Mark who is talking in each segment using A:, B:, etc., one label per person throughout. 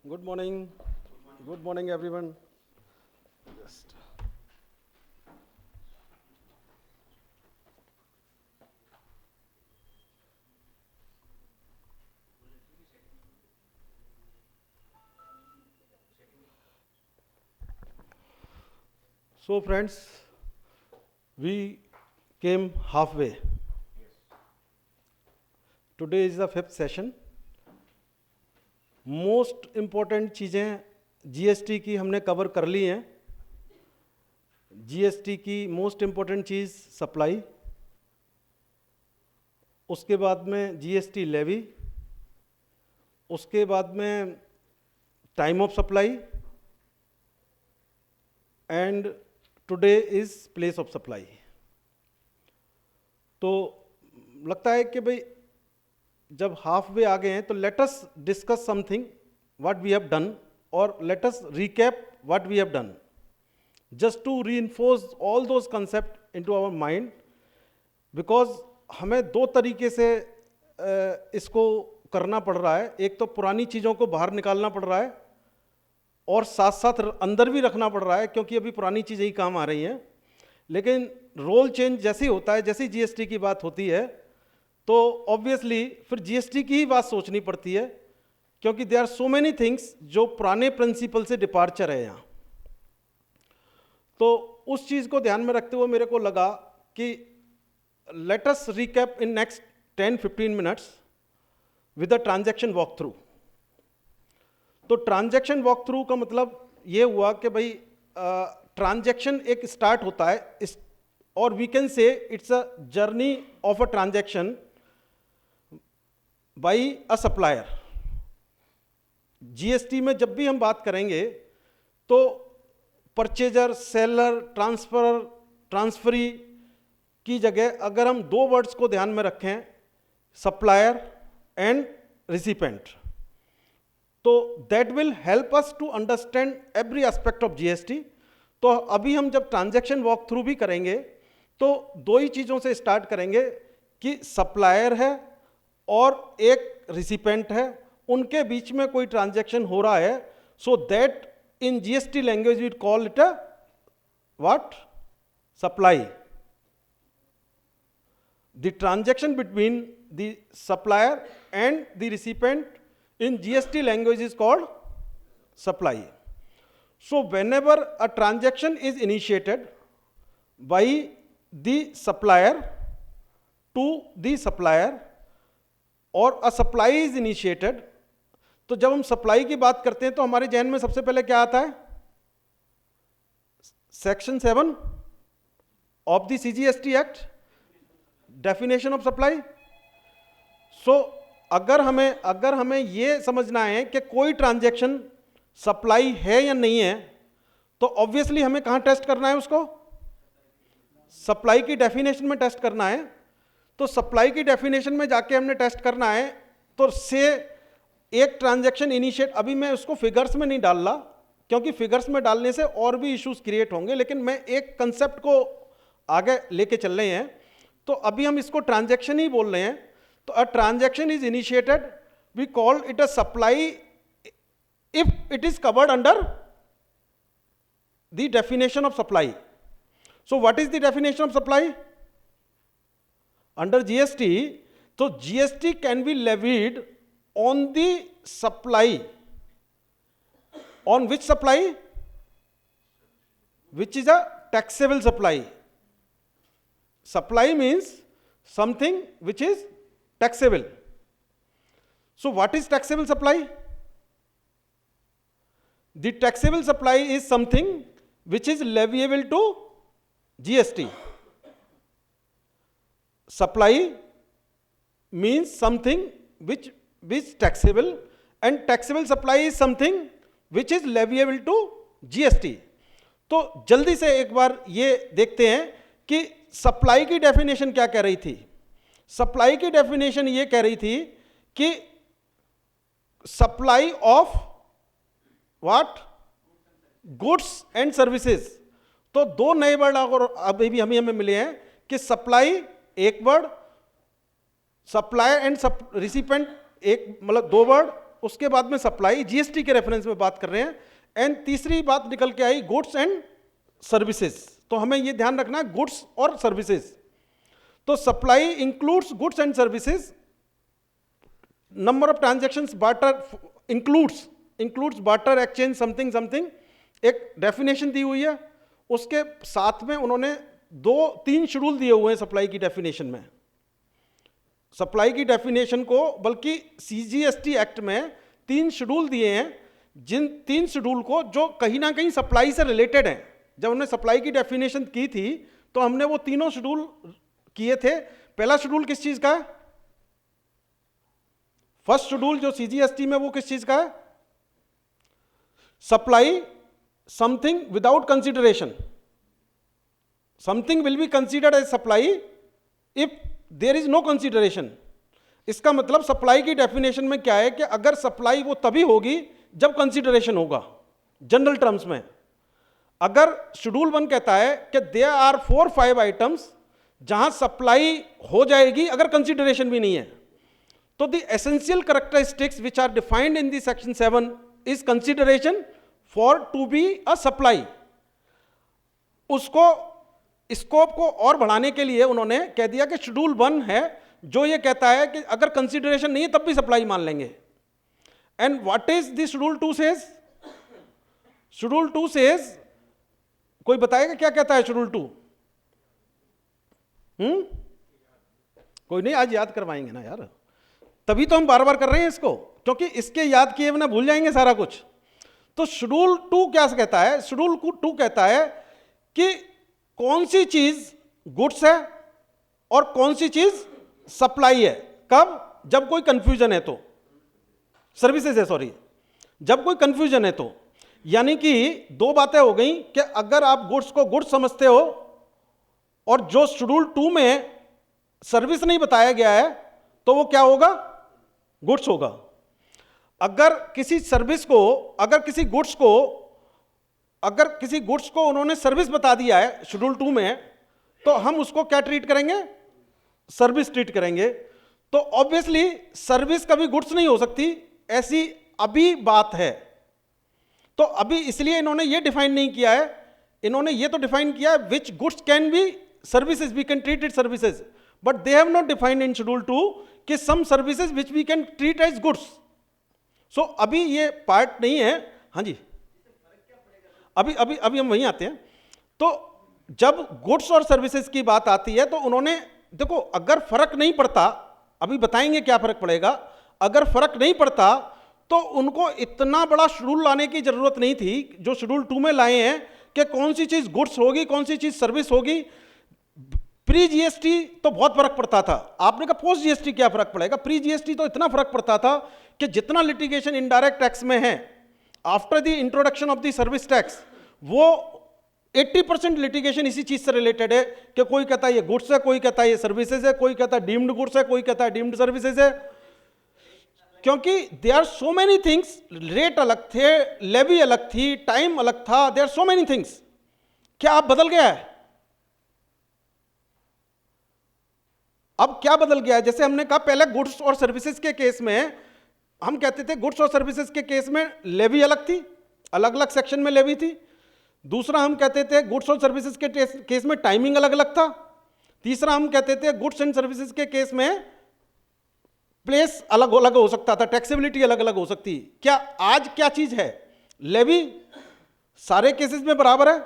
A: Good morning. Good morning, everyone. Just so, friends, we came halfway. Today is the fifth session. Most important चीज़ें GST की हमने cover कर ली हैं. GST की most important चीज़ supply, उसके बाद में जीएसटी लेवी, उसके बाद में time of supply and today is place of supply. तो लगता है कि भाई जब हाफ वे आ गए हैं तो let us discuss something what we have done और let us recap what we have done just to reinforce all those concept into our mind, because हमें दो तरीके से इसको करना पड़ रहा है. एक तो पुरानी चीज़ों को बाहर निकालना पड़ रहा है और साथ साथ अंदर भी रखना पड़ रहा है, क्योंकि अभी पुरानी चीज़ें ही काम आ रही हैं. लेकिन रोल चेंज जैसे ही होता है, जैसे ही जीएसटी की बात होती है, तो ऑब्वियसली फिर जीएसटी की ही बात सोचनी पड़ती है, क्योंकि they are so many things जो पुराने प्रिंसिपल से डिपार्चर है यहाँ. तो उस चीज़ को ध्यान में रखते हुए मेरे को लगा कि late us recap in next 10-15 minutes with a transaction walk through. तो ट्रांजैक्शन वॉक थ्रू का मतलब ये हुआ कि भाई ट्रांजैक्शन एक स्टार्ट होता है और we can say it's a journey of a transaction by a supplier. GST में जब भी हम बात करेंगे तो परचेजर, सेलर, ट्रांसफरी की जगह अगर हम दो वर्ड्स को ध्यान में रखें, सप्लायर एंड रिसिपेंट, तो that will help us to understand every aspect of GST. तो अभी हम जब ट्रांजैक्शन वॉक थ्रू भी करेंगे तो दो ही चीज़ों से स्टार्ट करेंगे कि सप्लायर है और एक रिसिपेंट है, उनके बीच में कोई ट्रांजैक्शन हो रहा है. So that in GST language we call it a what? Supply. The transaction between the supplier and the recipient in GST language is called supply. So whenever a transaction is initiated by the supplier to the supplier or a supply is initiated, तो जब हम supply की बात करते हैं तो हमारे जहन में सबसे पहले क्या आता है? Section 7 of the CGST act, definition of supply. So अगर हमें ये समझना है कि कोई ट्रांजैक्शन सप्लाई है या नहीं है, तो ऑब्वियसली हमें कहाँ टेस्ट करना है उसको? सप्लाई की डेफिनेशन में टेस्ट करना है. तो सप्लाई की डेफिनेशन में जाके हमने टेस्ट करना है. तो से एक ट्रांजैक्शन इनिशिएट, अभी मैं उसको फिगर्स में नहीं डाल रहा क्योंकि फिगर्स में डालने से और भी इश्यूज क्रिएट होंगे, लेकिन मैं एक कंसेप्ट को आगे लेके चल रहे हैं. तो अभी हम इसको ट्रांजैक्शन ही बोल रहे हैं. तो a transaction is initiated, we call it a supply if it is covered under the definition of supply. So what is the definition of supply? Under GST, so GST can be levied on the supply. On which supply? Which is a taxable supply. Supply means something which is taxable. So what is taxable supply? The taxable supply is something which is leviable to GST. Supply means something which is taxable, and taxable supply is something which is leviable to GST. तो जल्दी से एक बार ये देखते हैं कि supply की definition क्या कह रही थी. सप्लाई की डेफिनेशन ये कह रही थी कि supply of what? Goods and services. तो दो नए वर्ड अभी भी हमें मिले हैं कि सप्लाई एक वर्ड, सप्लाई एंड रिसिपेंट एक, मतलब दो वर्ड, उसके बाद में सप्लाई, जीएसटी के रेफरेंस में बात कर रहे हैं, एंड तीसरी बात निकल के आई गुड्स एंड सर्विसेज। तो हमें ये ध्यान रखना है गुड्स और सर्विसेज। तो supply includes goods and services, number of transactions barter includes barter, exchange, something something, एक डेफिनेशन दी हुई है। उसके साथ में उन्होंने 2-3 शेड्यूल दिए हुए हैं सप्लाई की डेफिनेशन में। सप्लाई की डेफिनेशन को बल्कि सीजीएसटी एक्ट में 3 शेड्यूल दिए हैं, जिन 3 शेड्यूल को जो कहीं ना कहीं सप्लाई से रिलेटेड हैं। जब हमने सप्लाई की डेफिनेशन की थी तो हमने वो तीनों शेड्यूल किए थे। पहला शेड्यूल किस चीज का है? फर्स्ट शेड्यूल जो सीजीएसटी में, वो किस चीज का है? Supply something without consideration, something will be considered as supply if there is no consideration. इसका मतलब सप्लाई की डेफिनेशन में क्या है कि अगर सप्लाई वो तभी होगी जब कंसिडरेशन होगा, जनरल टर्म्स में। अगर शेड्यूल 1 कहता है कि देयर आर 4-5 आइटम्स जहां सप्लाई हो जाएगी अगर कंसिडरेशन भी नहीं है, तो the essential characteristics which are defined in the section 7 is consideration for to be a supply. उसको स्कोप को और बढ़ाने के लिए उन्होंने कह दिया कि शेड्यूल 1 है जो ये कहता है कि अगर कंसिडरेशन नहीं है तब भी सप्लाई मान लेंगे। And what is the schedule 2 says? Schedule 2 says, कोई बताएगा क्या कहता है शेड्यूल 2? कोई नहीं, आज याद करवाएंगे ना यार, तभी तो हम बार बार कर रहे हैं इसको, क्योंकि इसके याद किए बिना भूल जाएंगे सारा कुछ। तो शेड्यूल 2 क्या कहता है? शेड्यूल 2 कहता है कि कौन सी चीज गुड्स है और कौन सी चीज सप्लाई है। कब? जब कोई कंफ्यूजन है तो, सर्विसेज है सॉरी, जब कोई कंफ्यूजन है तो। यानी कि 2 बातें हो गई कि अगर आप गुड्स को गुड्स समझते हो और जो शेड्यूल 2 में सर्विस नहीं बताया गया है तो वो क्या होगा? गुड्स होगा। अगर किसी सर्विस को, अगर किसी गुड्स को उन्होंने सर्विस बता दिया है शेड्यूल 2 में, तो हम उसको क्या ट्रीट करेंगे? सर्विस ट्रीट करेंगे। तो ऑब्वियसली सर्विस कभी गुड्स नहीं हो सकती, ऐसी अभी बात है। तो अभी इसलिए इन्होंने ये डिफाइन नहीं किया है, इन्होंने ये तो डिफाइन किया है which goods can be services, we can treat it services, but they have not defined in schedule 2 कि some services which we can treat as goods. So अभी ये पार्ट नहीं है। हाँ जी, अभी हम वहीं आते हैं। तो जब गुड्स और सर्विसेज की बात आती है तो उन्होंने, देखो अगर फर्क नहीं पड़ता, अभी बताएंगे क्या फर्क पड़ेगा, अगर फर्क नहीं पड़ता तो उनको इतना बड़ा शेड्यूल लाने की जरूरत नहीं थी जो शेड्यूल 2 में लाए हैं कि कौन सी चीज गुड्स होगी, कौन सी चीज सर्विस होगी। प्री जीएसटी तो बहुत फर्क पड़ता था, आपने कहा पोस्ट जीएसटी क्या फर्क पड़ेगा? प्री जीएसटी तो इतना फर्क पड़ता था कि जितना लिटिगेशन इनडायरेक्ट टैक्स में है after the introduction of the service tax, वो 80% लिटिगेशन इसी चीज से रिलेटेड है कि कोई कहता है ये गुड्स है, कोई कहता है ये सर्विसेज है, कोई कहता है डीम्ड गुड्स है, कोई कहता है डीम्ड सर्विसेज है। क्योंकि they are so many things, rate अलग थे, लेवी अलग थी, टाइम अलग था, they are so many things. क्या अब बदल गया है? अब क्या बदल गया है? जैसे हमने कहा पहले गुड्स और सर्विसेज के केस में हम कहते थे गुड्स और सर्विसेज के केस में लेवी अलग थी, अलग अलग सेक्शन में लेवी थी। दूसरा हम कहते थे गुड्स और सर्विसेज के केस में टाइमिंग अलग अलग था। तीसरा हम कहते थे गुड्स एंड सर्विसेज के केस में प्लेस अलग अलग हो सकता था, टैक्सेबिलिटी अलग अलग हो सकती। क्या आज क्या चीज है? लेवी सारे केसेस में बराबर है,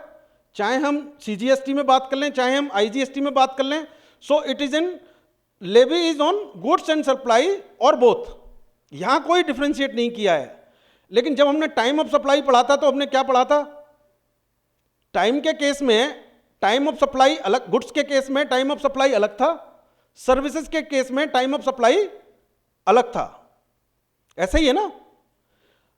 A: चाहे हम सीजीएसटी में बात कर लें, चाहे हम आईजीएसटी में बात कर लें। So it is in levy is on goods and supply और बोथ, यहां कोई डिफरेंशिएट नहीं किया है। लेकिन जब हमने टाइम ऑफ सप्लाई पढ़ा था तो हमने क्या पढ़ा था? टाइम के केस में टाइम ऑफ सप्लाई अलग, गुड्स के केस में टाइम ऑफ सप्लाई अलग था, सर्विसेज के केस में टाइम ऑफ सप्लाई अलग था। ऐसा ही है ना?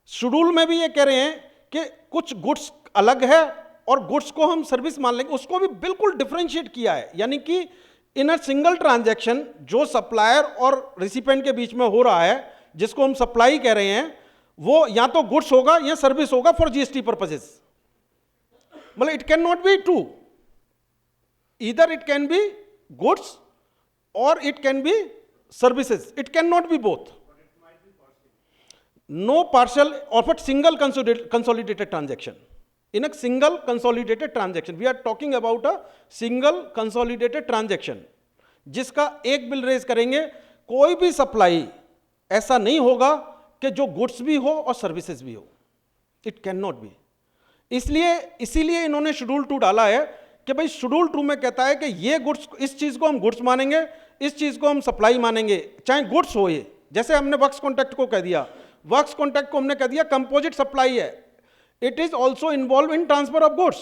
A: शेड्यूल में भी ये कह रहे हैं कि कुछ गुड्स अलग है और गुड्स को हम सर्विस मान लेंगे, उसको भी बिल्कुल डिफरेंशिएट किया है। यानी कि इन अ सिंगल ट्रांजैक्शन जो सप्लायर और रिसिपेंट के बीच में हो रहा है, जिसको हम सप्लाई कह रहे हैं, वो या तो गुड्स होगा या सर्विस होगा फॉर जीएसटी पर्पसेस। मतलब it can not be two, either it can be goods और it can be services, it can not be both. no partial or but single consolidated transaction. In a single consolidated transaction, we are talking about a single consolidated transaction, जिसका एक bill raise करेंगे, कोई भी supply ऐसा नहीं होगा कि जो गुड्स भी हो और सर्विसेज भी हो. It can not B. इसीलिए इन्होंने शेड्यूल 2 डाला है कि भाई शेड्यूल 2 में कहता है कि ये गुड्स, इस चीज को हम गुड्स मानेंगे, इस चीज को हम सप्लाई मानेंगे, चाहे गुड्स हो. ये जैसे हमने वर्क्स कॉन्ट्रैक्ट को कह दिया, वर्क्स कॉन्ट्रैक्ट को हमने कह दिया कंपोजिट सप्लाई है, it is also involve in transfer of goods,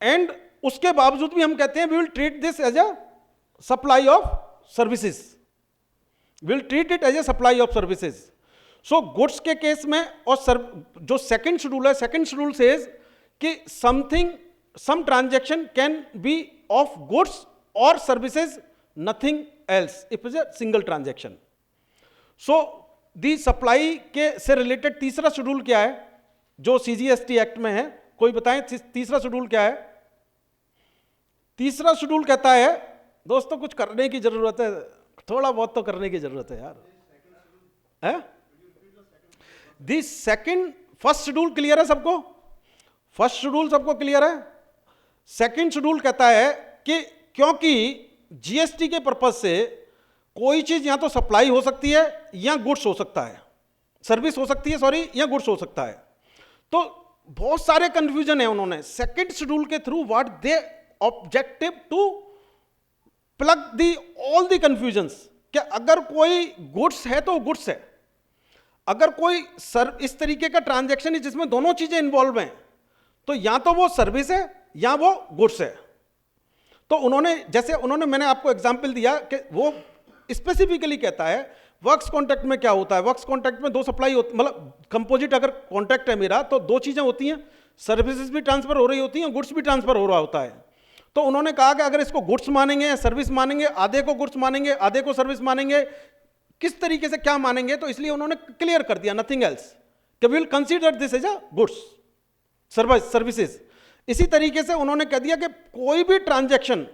A: and उसके बावजूद भी हम कहते हैं we will treat this as a supply of services, will treat it as a supply of services. So goods के केस में और जो सेकंड शेड्यूल है, सेकंड शेड्यूल सेज कि some transaction can be of goods और services, nothing else, if is a single transaction. So the supply के से related तीसरा शेड्यूल क्या है जो सीजीएसटी एक्ट में है? कोई बताएं तीसरा शेड्यूल क्या है? तीसरा शेड्यूल कहता है, दोस्तों कुछ करने की जरूरत है, थोड़ा बहुत तो करने की जरूरत है यार. The second, first schedule clear है सबको? फर्स्ट शेड्यूल सबको क्लियर है? सेकंड शेड्यूल कहता है कि क्योंकि जीएसटी के पर्पज से कोई चीज या तो सप्लाई हो सकती है या गुड्स हो सकता है, सर्विस हो सकती है सॉरी, या गुड्स हो सकता है. तो बहुत सारे कंफ्यूजन है उन्होंने सेकंड शेड्यूल के through, what they objective to plug the all the confusions. कि अगर कोई गुड्स है तो गुड्स है, अगर कोई इस तरीके का ट्रांजैक्शन है जिसमें दोनों चीजें इन्वॉल्व हैं, तो या तो वो सर्विस है या वो गुड्स है. तो उन्होंने मैंने आपको एग्जांपल दिया कि वो स्पेसिफिकली कहता है वर्क्स कॉन्ट्रैक्ट में क्या होता है. वर्क्स कॉन्ट्रैक्ट में दो सप्लाई होती, मतलब कंपोजिट अगर कॉन्ट्रैक्ट है मेरा तो दो चीजें होती हैं, सर्विसेज भी ट्रांसफर हो रही होती हैं, गुड्स भी ट्रांसफर हो रहा होता है. तो उन्होंने कहा कि अगर इसको गुड्स मानेंगे या सर्विस मानेंगे, आधे को गुड्स मानेंगे आधे को सर्विस मानेंगे, किस तरीके से क्या मानेंगे, तो इसलिए उन्होंने क्लियर कर दिया नथिंग एल्स कि we will consider this as a goods services. इसी तरीके से उन्होंने कह दिया कि कोई भी transaction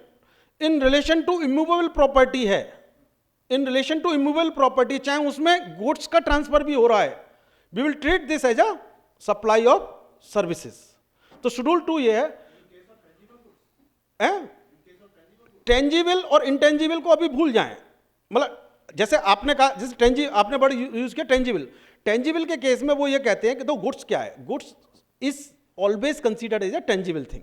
A: in relation to immovable property है, in relation to immovable property, चाहे उसमें गुड्स का ट्रांसफर भी हो रहा है, we will treat this as a supply of services. तो शेड्यूल 2 ये है. टेंजिबल और इंटेंजिबल को अभी भूल जाएं. मतलब जैसे आपने कहा, जैसे आपने बड़ा यूज किया टेंजिबल के केस में वो ये कहते हैं कि तो गुड्स क्या है, goods is always considered as a tangible thing,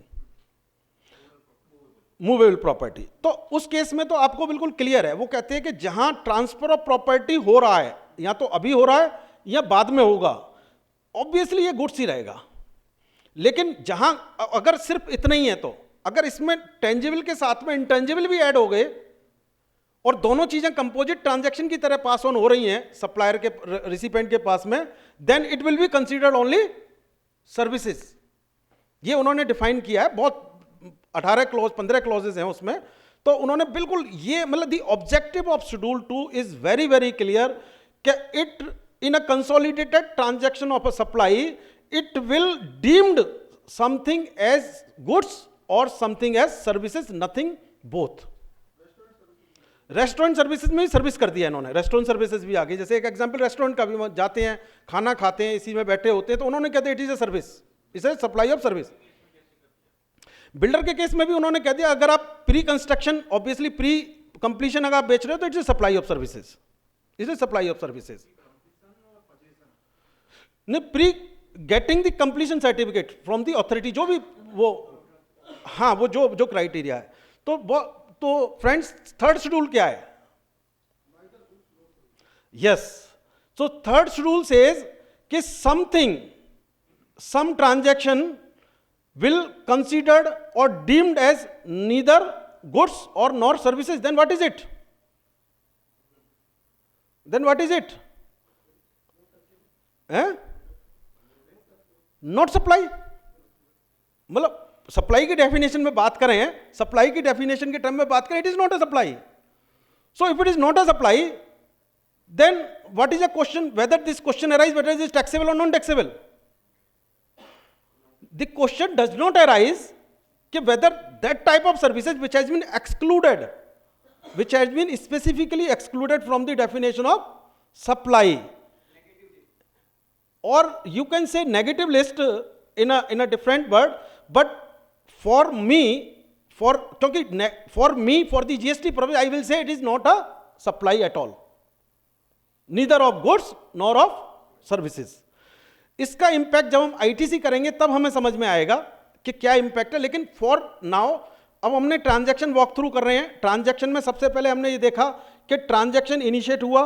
A: movable property. तो उस केस में तो आपको बिल्कुल क्लियर है, वो कहते हैं कि जहां ट्रांसफर ऑफ प्रॉपर्टी हो रहा है, या तो अभी हो रहा है या बाद में होगा, ऑब्वियसली ये गुड्स ही रहेगा. लेकिन जहां अगर सिर्फ इतना ही है, तो अगर इसमें टेंजिबल के साथ में इंटेंजिबल भी ऐड हो गए और दोनों चीजें कंपोजिट ट्रांजैक्शन की तरह पास ऑन हो रही हैं सप्लायर के रिसिपेंट के पास में, then it will be considered only services. ये उन्होंने डिफाइन किया है, बहुत 18 क्लॉज 15 क्लॉजेज हैं उसमें. तो उन्होंने बिल्कुल ये, मतलब the objective of schedule 2 is very very clear कि it in a consolidated transaction of a supply it will deemed something as goods और something as services, nothing both. Restaurant services में ही सर्विस कर दिया इन्होंने, रेस्टोरेंट सर्विसेज भी आ गई. जैसे एक एग्जांपल रेस्टोरेंट का भी, जाते हैं खाना खाते हैं, इसी में बैठे होते हैं, तो उन्होंने कहते हैं it is a service, it is supply of service. Builder के केस में भी उन्होंने कह दिया अगर आप pre construction, obviously pre completion अगर आप बेच रहे हो तो it is supply of services, it is supply of services. नहीं, pre getting the completion certificate from the authority, जो भी वो, हाँ वो जो क्राइटेरिया है. तो फ्रेंड्स थर्ड शेड्यूल क्या है? Yes, so third schedule says कि something, some transaction will considered or deemed as neither goods or nor services, then what is it? Then what is it? Not supply. मतलब supply की definition में बात करें, supply की definition के term में बात करें, it is not a supply. So if it is not a supply, then what is a question, whether this question arise whether it is taxable और non taxable. The question does not arise कि whether that type of services which has been excluded, which has been specifically excluded from the definition of supply, or you can say negative list in a different word, but for me, for the GST purpose, I will say it is not a supply at all, neither of goods nor of services. इसका impact जब हम ITC करेंगे तब हमें समझ में आएगा कि क्या इम्पैक्ट है, लेकिन फॉर नाउ अब हमने ट्रांजैक्शन वॉक थ्रू कर रहे हैं. ट्रांजैक्शन में सबसे पहले हमने ये देखा कि ट्रांजैक्शन इनिशिएट हुआ,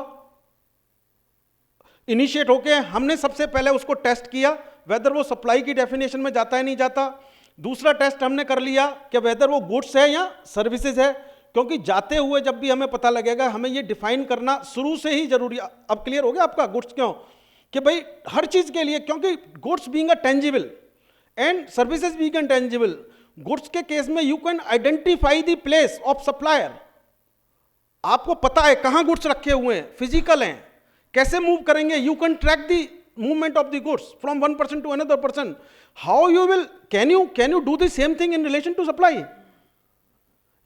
A: इनिशिएट होके हमने सबसे पहले उसको टेस्ट किया वेदर वो सप्लाई की डेफिनेशन में जाता है नहीं जाता. दूसरा टेस्ट हमने कर लिया कि वेदर वो गुड्स है या सर्विसेज है, क्योंकि जाते हुए जब भी हमें पता लगेगा हमें ये डिफाइन करना शुरू से ही जरूरी. अब क्लियर हो गया आपका गुड्स क्यों, कि भाई हर चीज के लिए, क्योंकि goods being a tangible and services being a tangible, goods के केस में you can identify the place of supplier. आपको पता है कहां गुड्स रखे हुए हैं, फिजिकल हैं, कैसे मूव करेंगे, you can track the movement of the goods from one person to another person. How you will, can you do the same thing in relation to supply?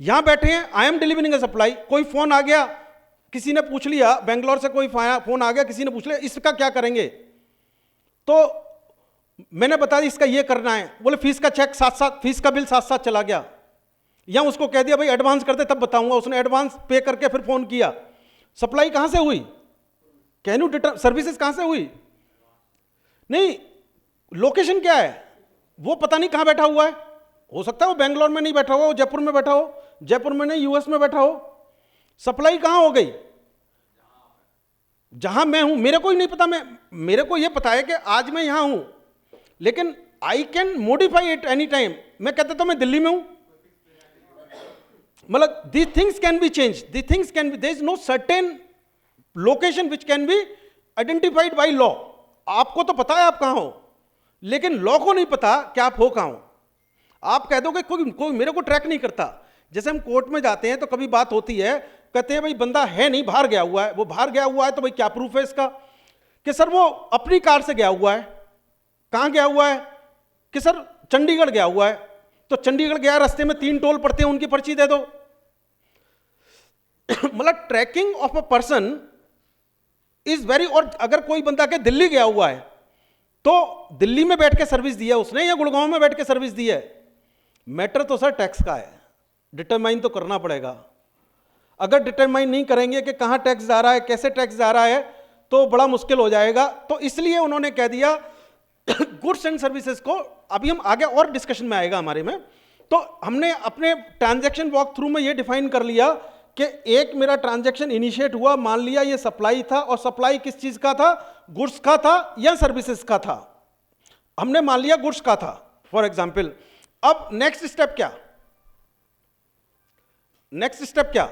A: यहां बैठे हैं, I am delivering a supply, कोई phone आ गया, किसी ने पूछ लिया, बेंगलोर से कोई फोन आ गया, किसी ने पूछ लिया इसका क्या करेंगे, तो मैंने बता दिया इसका ये करना है, बोले फीस का चेक साथ साथ, फीस का बिल साथ साथ चला गया, या उसको कह दिया भाई एडवांस कर दे तब बताऊंगा, उसने एडवांस पे करके फिर फोन किया. सप्लाई कहां से हुई, कैन यू डिटरमाइन, सर्विसेज कहां से हुई, नहीं, लोकेशन क्या है, वो पता नहीं कहां बैठा हुआ है, हो सकता है वो बेंगलोर में नहीं बैठा हुआ, वो जयपुर में बैठा हो, जयपुर में नहीं यूएस में बैठा हो. सप्लाई कहां हो गई, जहां मैं हूं, मेरे को ही नहीं पता, मेरे को ये पता है कि आज मैं यहां हूं, लेकिन I can modify it any time. मैं कहता तो मैं दिल्ली में हूं, मतलब the things can be change, the things can be, there is no certain location which can be identified by law. आपको तो पता है आप कहां हो, लेकिन लॉ को नहीं पता कि आप हो कहां हो. आप कह दोगे कोई मेरे को ट्रैक नहीं करता. जैसे हम कोर्ट में जाते हैं तो कभी बात होती है, कहते हैं भाई बंदा है नहीं, बाहर गया हुआ है, वो बाहर गया हुआ है तो भाई क्या प्रूफ है इसका, कि सर वो अपनी कार से गया हुआ है. कहां गया हुआ है, कि सर चंडीगढ़ गया हुआ है, तो चंडीगढ़ गया, रास्ते में 3 टोल पड़ते हैं, उनकी पर्ची दे दो. मतलब tracking of a person is very, और अगर कोई बंदा के दिल्ली गया हुआ है तो दिल्ली में बैठ के सर्विस दी है उसने या गुड़गांव में बैठ के सर्विस दी है, मैटर तो सर टैक्स का है, डिटरमाइन तो करना पड़ेगा. अगर डिटरमाइन नहीं करेंगे कि कहां टैक्स जा रहा है, कैसे टैक्स जा रहा है, तो बड़ा मुश्किल हो जाएगा. तो इसलिए उन्होंने कह दिया गुड्स एंड सर्विसेज को, अभी हम आगे और डिस्कशन में आएगा हमारे में, तो हमने अपने ट्रांजैक्शन वॉक थ्रू में ये डिफाइन कर लिया कि एक मेरा ट्रांजैक्शन इनिशिएट हुआ, मान लिया ये सप्लाई था, और सप्लाई किस चीज का था, गुड्स का था या सर्विसेज का था. हमने मान लिया गुड्स का था फॉर एग्जांपल. अब नेक्स्ट स्टेप क्या, नेक्स्ट स्टेप क्या,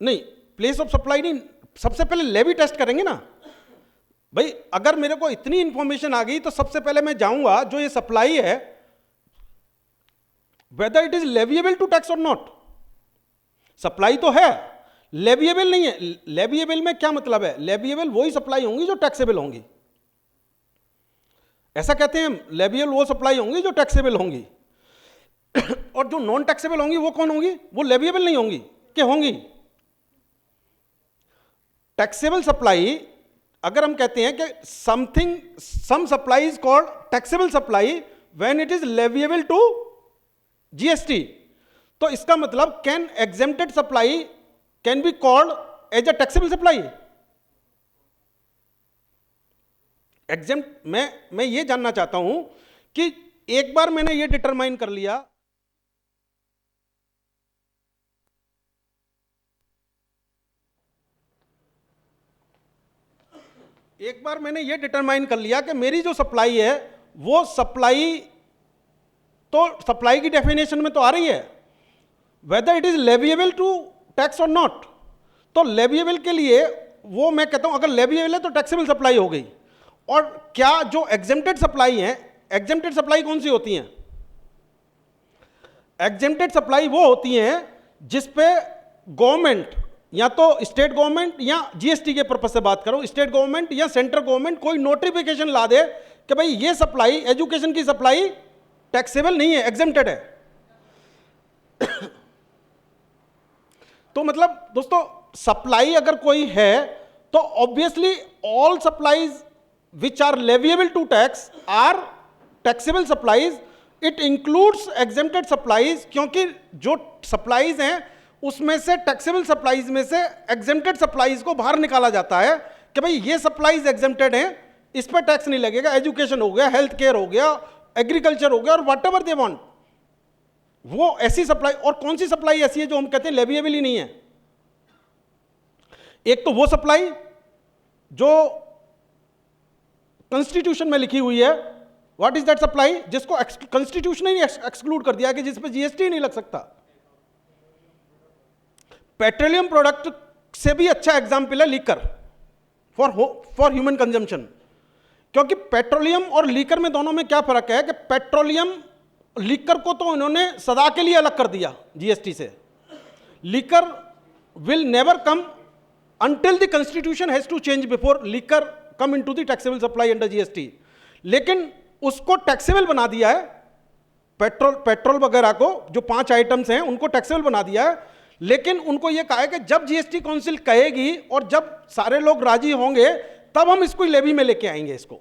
A: नहीं प्लेस ऑफ सप्लाई नहीं, सबसे पहले लेवी टेस्ट करेंगे ना भाई. अगर मेरे को इतनी इंफॉर्मेशन आ गई तो सबसे पहले मैं जाऊंगा जो ये सप्लाई है, whether it is leviable to tax or not. Supply तो है, लेविएबल नहीं है. लेविएबल में क्या मतलब है, लेविएबल वही सप्लाई होंगी जो टैक्सेबल होंगी, ऐसा कहते हैं हम. लेविएबल वो सप्लाई होंगी जो टैक्सेबल होंगी, और जो नॉन टैक्सेबल होंगी वो कौन होंगी, वो लेविएबल नहीं होंगी, क्या होंगी, टैक्सेबल सप्लाई. अगर हम कहते हैं कि something, some supply is called taxable supply when it is leviable to GST, तो इसका मतलब can exempted supply can be called as a taxable supply. Exempt, मैं ये जानना चाहता हूं कि एक बार मैंने ये डिटरमाइन कर लिया, एक बार मैंने ये डिटरमाइन कर लिया कि मेरी जो सप्लाई है वो सप्लाई, तो सप्लाई की डेफिनेशन में तो आ रही है whether it is leviable to tax और नॉट. तो लेविएबल के लिए वो मैं कहता हूं अगर लेविएबल है तो टैक्सेबल सप्लाई हो गई. और क्या जो एग्जेम्प्टेड सप्लाई है, एग्जेम्प्टेड सप्लाई कौन सी होती हैं, एग्जेम्प्टेड सप्लाई वो होती हैं जिसपे गवर्नमेंट, या तो स्टेट गवर्नमेंट या जीएसटी के पर्पज से बात करो, स्टेट गवर्नमेंट या सेंट्रल गवर्नमेंट कोई नोटिफिकेशन ला दे कि भाई ये सप्लाई, एजुकेशन की सप्लाई टैक्सेबल नहीं है, एग्जेम्प्टेड है. तो मतलब दोस्तों सप्लाई अगर कोई है तो obviously all supplies which are leviable to tax are taxable supplies. It includes exempted supplies, क्योंकि जो supplies हैं उसमें से taxable supplies में से exempted supplies को बाहर निकाला जाता है कि भाई ये supplies exempted हैं, इस पर टैक्स नहीं लगेगा. एजुकेशन हो गया, हेल्थ केयर हो गया, एग्रीकल्चर हो गया, और वट एवर दे वांट. वो ऐसी सप्लाई, और कौन सी सप्लाई ऐसी है जो हम कहते हैं लेविएबल ही नहीं है? एक तो वो सप्लाई जो कॉन्स्टिट्यूशन में लिखी हुई है. What is that supply? जिसको कॉन्स्टिट्यूशन ही एक्सक्लूड कर दिया कि जिस पे जीएसटी नहीं लग सकता. पेट्रोलियम प्रोडक्ट से भी अच्छा एग्जाम्पल है लीकर फॉर ह्यूमन कंजम्पशन. क्योंकि पेट्रोलियम और लीकर में दोनों में क्या फर्क है कि पेट्रोलियम, लीकर को तो इन्होंने सदा के लिए अलग कर दिया जीएसटी से. Liquor will never come until the constitution has to change before liquor come into the taxable supply under GST. लेकिन उसको टैक्सेबल बना दिया है. पेट्रोल वगैरह को, जो 5 आइटम्स हैं उनको टैक्सेबल बना दिया है. लेकिन उनको यह कहा है कि जब जीएसटी काउंसिल कहेगी और जब सारे लोग राजी होंगे तब हम इसको लेवी में लेके आएंगे. इसको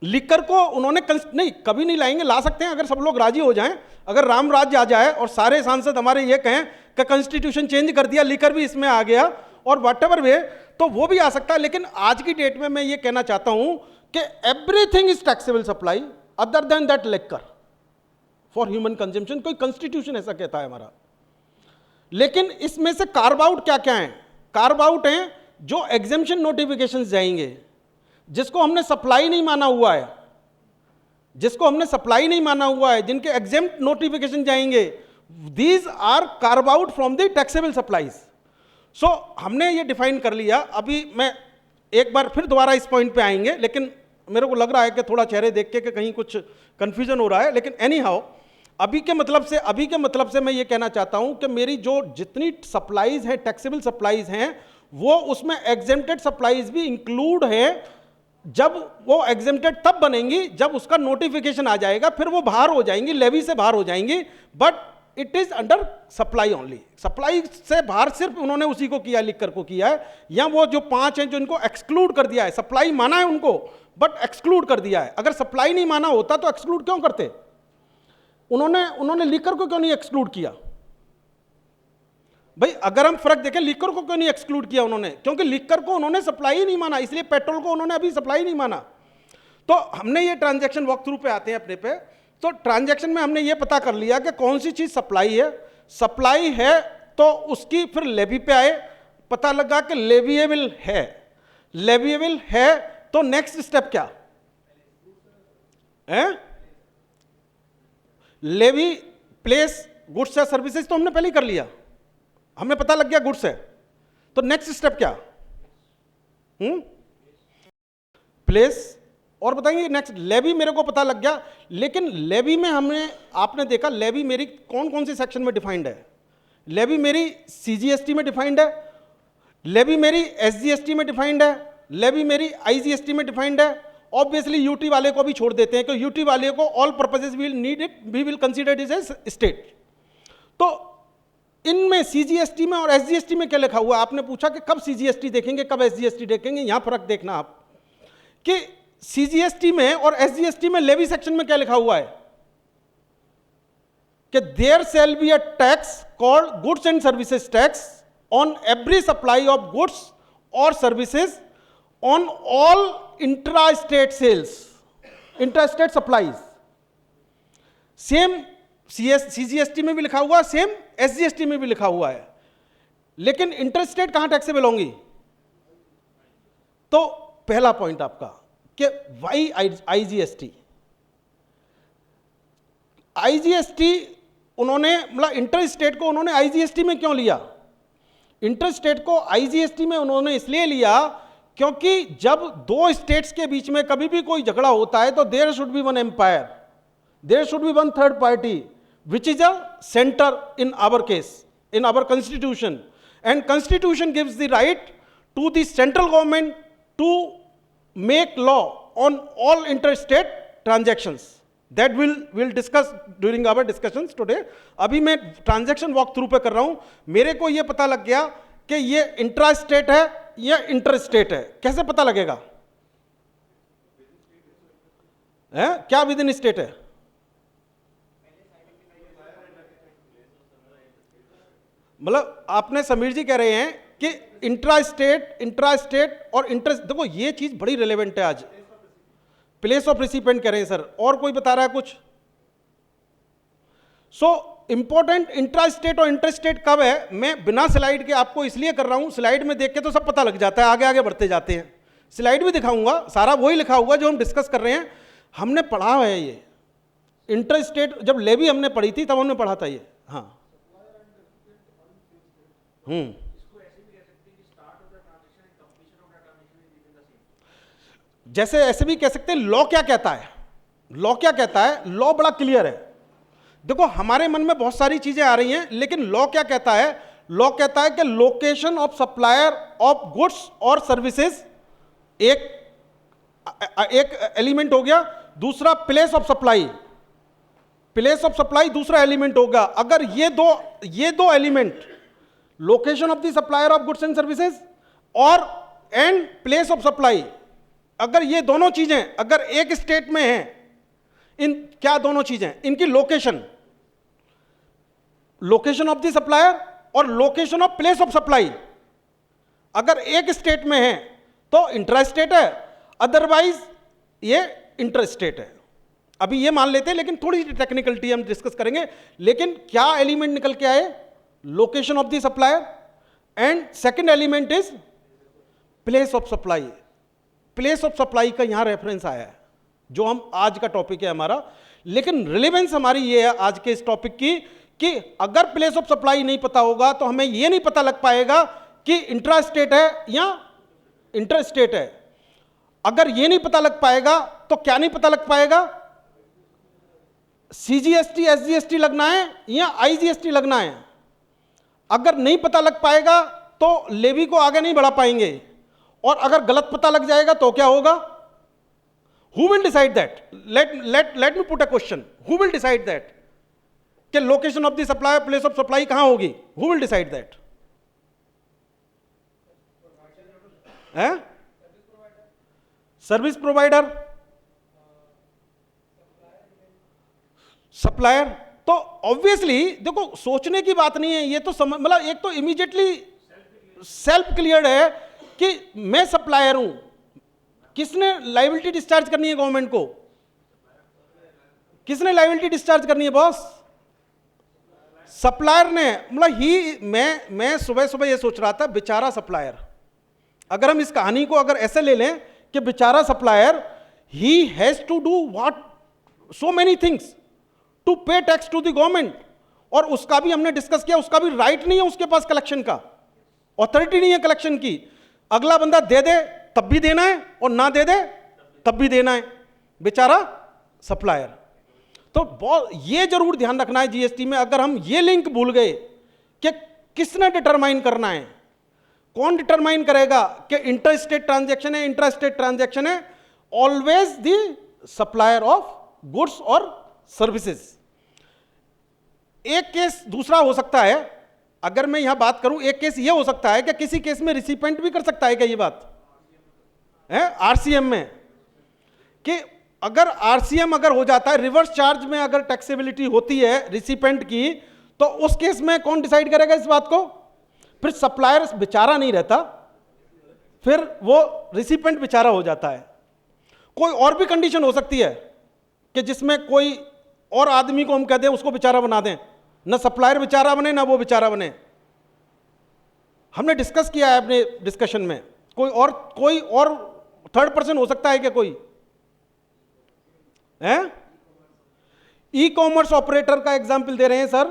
A: लिकर को उन्होंने नहीं, कभी नहीं लाएंगे. ला सकते हैं अगर सब लोग राजी हो जाएं. अगर राम राज्य आ जाए और सारे सांसद हमारे ये कहें कि कॉन्स्टिट्यूशन चेंज कर दिया, लिकर भी इसमें आ गया और व्हाटएवर वे, तो वो भी आ सकता है. लेकिन आज की डेट में मैं ये कहना चाहता हूं कि everything is taxable supply other than that liquor for human consumption. कोई कॉन्स्टिट्यूशन ऐसा कहता है हमारा. लेकिन इसमें से कार्व आउट क्या क्या है? कार्व आउट हैं जो एग्जेम्पशन नोटिफिकेशन जाएंगे, जिसको हमने सप्लाई नहीं माना हुआ है, जिनके एग्जेम्प्ट नोटिफिकेशन जाएंगे, these are carve out from the taxable supplies. So हमने ये डिफाइन कर लिया. अभी मैं एक बार फिर दोबारा इस पॉइंट पे आएंगे, लेकिन मेरे को लग रहा है कि थोड़ा चेहरे देख के कि कहीं कुछ कंफ्यूजन हो रहा है. लेकिन एनी हाउ, अभी के मतलब से मैं ये कहना चाहता हूं कि मेरी जो जितनी सप्लाईज हैं, टैक्सेबल सप्लाईज हैं, वो उसमें एग्जेम्प्टेड सप्लाईज भी इंक्लूड है. जब वो एग्जेम्प्टेड तब बनेंगी जब उसका नोटिफिकेशन आ जाएगा, फिर वो बाहर हो जाएंगी, लेवी से बाहर हो जाएंगी. But it is under supply only. Supply से बाहर सिर्फ उन्होंने उसी को किया, लिकर को किया है. या वो जो 5 हैं जो इनको एक्सक्लूड कर दिया है. सप्लाई माना है उनको बट एक्सक्लूड कर दिया है. अगर सप्लाई नहीं माना होता तो एक्सक्लूड क्यों करते? उन्होंने लिकर को क्यों नहीं एक्सक्लूड किया? भाई अगर हम फर्क देखें, लिकर को क्यों नहीं एक्सक्लूड किया उन्होंने? क्योंकि लिकर को उन्होंने सप्लाई ही नहीं माना, इसलिए पेट्रोल को उन्होंने अभी सप्लाई नहीं माना. तो हमने ये ट्रांजैक्शन वॉक थ्रू पे आते हैं अपने पे. तो ट्रांजैक्शन में हमने ये पता कर लिया कि कौन सी चीज सप्लाई है. सप्लाई है तो उसकी फिर लेवी पे आए, पता लगा कि लेविएबल है. तो नेक्स्ट स्टेप क्या है? लेवी प्लेस गुड्स या सर्विसेज तो हमने पहले ही कर लिया, हमें पता लग गया गुड्स है. तो नेक्स्ट स्टेप क्या? प्लेस. और बताएंगे नेक्स्ट लेवी मेरे को पता लग गया. लेकिन लेवी में आपने देखा लेवी मेरी कौन कौन से सेक्शन में डिफाइंड है? लेवी मेरी सीजीएसटी में डिफाइंड है, लेवी मेरी एसजीएसटी में डिफाइंड है, लेवी मेरी आईजीएसटी में डिफाइंड है. ऑब्वियसली यूटी वाले को भी छोड़ देते हैं कि यूटी वाले को all purposes we need it, we will consider it as state. तो इनमें सीजीएसटी में और एसजीएसटी में क्या लिखा हुआ है? आपने पूछा कि कब सीजीएसटी देखेंगे, कब एसजीएसटी देखेंगे. यहां फर्क देखना आप कि सीजीएसटी में और एसजीएसटी में लेवी सेक्शन में क्या लिखा हुआ है कि there shall be a tax called goods and services tax on every supply of goods और services on all intra state sales, intra state supplies. Same CGST में भी लिखा हुआ, सेम एसजीएसटी में भी लिखा हुआ है. लेकिन इंटरस्टेट कहां टैक्सेबल होंगी? तो पहला पॉइंट आपका कि वाई आईजीएसटी उन्होंने मतलब इंटर स्टेट को उन्होंने आईजीएसटी में क्यों लिया? इंटर स्टेट को आईजीएसटी में उन्होंने इसलिए लिया क्योंकि जब 2 स्टेट्स के बीच में कभी भी कोई झगड़ा होता है तो there should be one umpire, there should be one third party which is a center in our case, in our constitution, and constitution gives the right to the central government to make law on all interstate transactions. That we'll discuss during our discussions today. अभी मैं transaction walk through पे कर रहा हूं. मेरे को ये पता लग गया कि ये इंट्रा स्टेट है या इंटर स्टेट है, कैसे पता लगेगा? क्या विद इन स्टेट है? मतलब आपने समीर जी कह रहे हैं कि इंट्रा स्टेट और इंटर, देखो ये चीज बड़ी रिलेवेंट है आज। प्लेस ऑफ रिसिपेंट कह रहे हैं सर, और कोई बता रहा है कुछ? सो इंपॉर्टेंट इंट्रा स्टेट और इंटर स्टेट कब है, मैं बिना स्लाइड के आपको इसलिए कर रहा हूं, स्लाइड में देख के तो सब पता लग जाता है, आगे आगे बढ़ते जाते हैं। स्लाइड भी दिखाऊंगा, सारा वही लिखा हुआ जो हम डिस्कस कर रहे हैं, हमने पढ़ा है ये। इंटर स्टेट जब लेवी हमने पढ़ी थी तब हमने पढ़ा था ये। हाँ, जैसे ऐसे भी कह सकते हैं। लॉ क्या कहता है? लॉ क्या कहता है? लॉ बड़ा क्लियर है। देखो हमारे मन में बहुत सारी चीजें आ रही हैं, लेकिन लॉ क्या कहता है? लॉ कहता है कि location of supplier of goods और सर्विसेज एक एलिमेंट हो गया, दूसरा place of supply, place of supply दूसरा एलिमेंट होगा। अगर ये दो element, location of the supplier of goods and services और एंड प्लेस ऑफ सप्लाई, अगर ये दोनों चीजें अगर एक स्टेट में हैं, इन क्या दोनों चीजें, इनकी लोकेशन ऑफ द सप्लायर और location of place of supply अगर एक स्टेट में है तो इंट्रा स्टेट है, अदरवाइज ये इंटर स्टेट है। अभी ये मान लेते हैं, लेकिन थोड़ी सी टेक्निकलिटी हम डिस्कस करेंगे। लेकिन क्या एलिमेंट निकल के आए? Location of the supplier and second element is place of supply. Place of supply का यहां रेफरेंस आया है, जो हम आज का टॉपिक है हमारा। लेकिन रिलेवेंस हमारी ये है आज के इस टॉपिक की कि अगर प्लेस ऑफ सप्लाई नहीं पता होगा तो हमें ये नहीं पता लग पाएगा कि इंट्रा स्टेट है या इंटर स्टेट है। अगर ये नहीं पता लग पाएगा तो क्या नहीं पता लग पाएगा? सीजीएसटी एसजीएसटी लगना है या आईजीएसटी लगना है। अगर नहीं पता लग पाएगा तो लेवी को आगे नहीं बढ़ा पाएंगे, और अगर गलत पता लग जाएगा तो क्या होगा? Who will decide that? Let me put a question, who will decide that कि location of the supply, place of supply कहां होगी? Who will decide that? Service provider, supplier. तो ऑब्वियसली देखो सोचने की बात नहीं है, ये तो मतलब एक तो इमीडिएटली सेल्फ क्लियर है कि मैं सप्लायर हूं। किसने लायबिलिटी डिस्चार्ज करनी है गवर्नमेंट को? किसने लायबिलिटी डिस्चार्ज करनी है बॉस? सप्लायर ने। मतलब मैं सुबह सुबह ये सोच रहा था, बेचारा सप्लायर। अगर हम इस कहानी को अगर ऐसे ले लें कि बेचारा supplier, he has to do what so many things to pay tax to the government, और उसका भी हमने डिस्कस किया, उसका भी राइट नहीं है उसके पास कलेक्शन का, ऑथोरिटी नहीं है कलेक्शन की। अगला बंदा दे दे तब भी देना है और ना दे दे तब भी देना है, बेचारा सप्लायर। तो ये जरूर ध्यान रखना है जीएसटी में। अगर हम ये लिंक भूल गए कि किसने डिटरमाइन करना है, कौन डिटरमाइन करेगा कि इंटर स्टेट ट्रांजैक्शन है इंट्रा स्टेट ट्रांजैक्शन है? Always the supplier of goods और सर्विसेज। एक केस दूसरा हो सकता है, अगर मैं यहां बात करूं, एक केस यह हो सकता है कि किसी केस में रिसिपेंट भी कर सकता है। क्या ये बात है आरसीएम में? कि अगर आरसीएम अगर हो जाता है, रिवर्स चार्ज में अगर टैक्सेबिलिटी होती है रिसिपेंट की, तो उस केस में कौन डिसाइड करेगा इस बात को? फिर सप्लायर बेचारा नहीं रहता, फिर वो रिसिपेंट बेचारा हो जाता है। कोई और भी कंडीशन हो सकती है कि जिसमें कोई और आदमी को हम कह दें उसको बेचारा बना दें, ना सप्लायर बेचारा बने ना वो बेचारा बने। हमने डिस्कस किया है अपने डिस्कशन में। कोई और थर्ड पर्सन हो सकता है क्या कोई? ई कॉमर्स ऑपरेटर का एग्जाम्पल दे रहे हैं सर।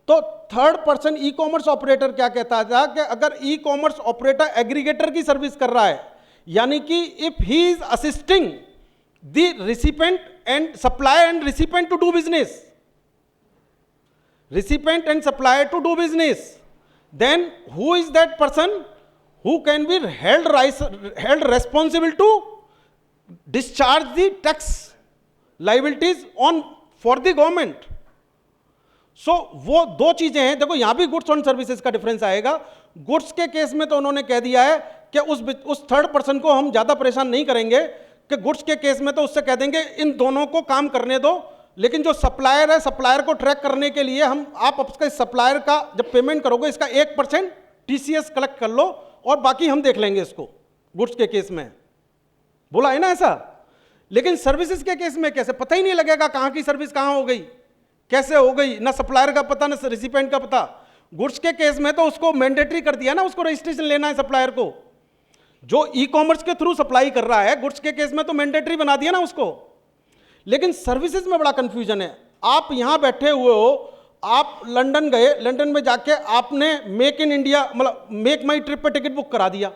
A: तो third person e commerce operator क्या कहता था कि अगर ई कॉमर्स ऑपरेटर एग्रीगेटर की सर्विस कर रहा है, यानी कि if he is assisting the recipient and supplier and recipient to do business, recipient and supplier to do business, then who is that person who can be held responsible to discharge the tax liabilities on for the government? So वो दो चीजें हैं। देखो यहां भी goods and services का difference आएगा। Goods के केस में तो उन्होंने कह दिया है कि उस थर्ड पर्सन को हम ज्यादा परेशान नहीं करेंगे, कि गुड्स के केस में तो उससे कह देंगे इन दोनों को काम करने दो, लेकिन जो सप्लायर है, सप्लायर को ट्रैक करने के लिए आप उसके सप्लायर का जब पेमेंट करोगे इसका 1% टीसीएस कलेक्ट कर लो और बाकी हम देख लेंगे इसको। गुड्स के केस में बोला है ना ऐसा। लेकिन सर्विसेज के केस में कैसे, पता ही नहीं लगेगा कहां की सर्विस कहां हो गई, कैसे हो गई, ना सप्लायर का पता ना रिसिपेंट का पता। गुड्स के केस में तो उसको मैंडेटरी कर दिया ना, उसको रजिस्ट्रेशन लेना है सप्लायर को। जो ई कॉमर्स के थ्रू सप्लाई कर रहा है, गुड्स के केस में तो मैंडेटरी बना दिया ना उसको। लेकिन सर्विसेज में बड़ा कंफ्यूजन है। आप यहां बैठे हुए हो, आप लंदन गए, लंदन में जाके आपने मेक इन इंडिया मतलब मेक माई ट्रिप पे टिकट बुक करा दिया,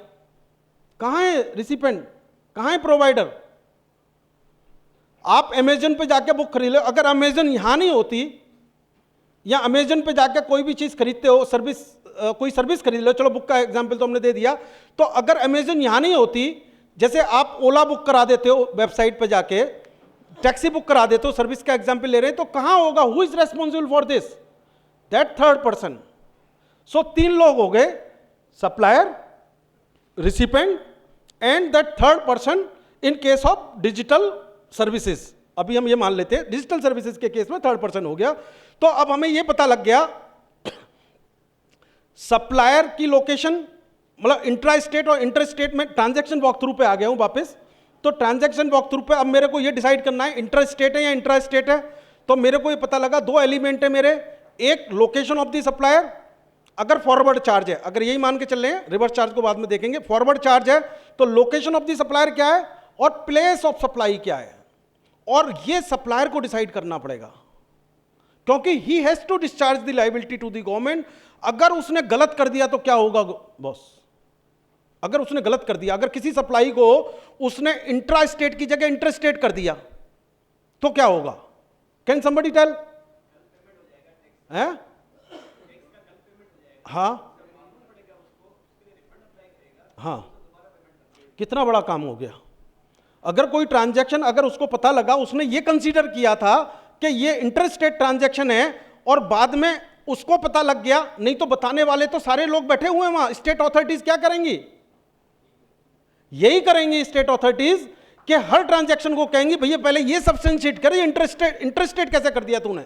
A: कहां है रिसिपेंट, कहां है प्रोवाइडर? आप अमेजन पे जाके बुक खरीद लो, अगर अमेजन यहां नहीं होती, या अमेजन पे जाके कोई भी चीज खरीदते हो, सर्विस कोई सर्विस खरीद लो, चलो बुक का एग्जांपल तो हमने दे दिया, तो अगर अमेजन यहां नहीं होती, जैसे आप ओला बुक करा देते हो वेबसाइट पे जाके, टैक्सी बुक करा देते हो, सर्विस का एग्जांपल ले रहे हैं, तो कहां होगा, who is responsible for this? That third person. So 3 लोग हो गए, supplier, recipient and that third person in case of digital services. अभी हम ये मान लेते हैं डिजिटल सर्विसेज के केस में थर्ड पर्सन हो गया। तो अब हमें ये पता लग गया सप्लायर की लोकेशन, मतलब इंट्रा स्टेट और इंटर स्टेट में। ट्रांजैक्शन वॉक थ्रू पे आ गया हूं वापस। तो ट्रांजैक्शन वॉक थ्रू पे अब मेरे को ये डिसाइड करना है इंटर स्टेट है या इंट्रा स्टेट है। तो मेरे को ये पता लगा 2 एलिमेंट है मेरे, एक लोकेशन ऑफ द सप्लायर, अगर फॉरवर्ड चार्ज है, अगर यही मान के चल रहे हैं, रिवर्स चार्ज को बाद में देखेंगे, फॉरवर्ड चार्ज है तो लोकेशन ऑफ द सप्लायर क्या है और प्लेस ऑफ सप्लाई क्या है, और ये सप्लायर को डिसाइड करना पड़ेगा, क्योंकि he has to discharge the liability to the government. अगर उसने गलत कर दिया तो क्या होगा बॉस? अगर उसने गलत कर दिया, अगर किसी सप्लाई को उसने इंट्रा स्टेट की जगह इंटर स्टेट कर दिया तो क्या होगा? Can somebody tell? हैं? हाँ हाँ, कितना बड़ा काम हो गया। अगर कोई ट्रांजैक्शन, अगर उसको पता लगा, उसने ये कंसीडर किया था कि ये इंटर स्टेट ट्रांजैक्शन है, और बाद में उसको पता लग गया, नहीं तो बताने वाले तो सारे लोग बैठे हुए हैं वहां। स्टेट अथॉरिटीज क्या करेंगी? यही करेंगी स्टेट अथॉरिटीज कि हर ट्रांजैक्शन को कहेंगी भैया पहले ये सब्सटेंशिएट करे, इंटरस्टेट कैसे कर दिया तूने।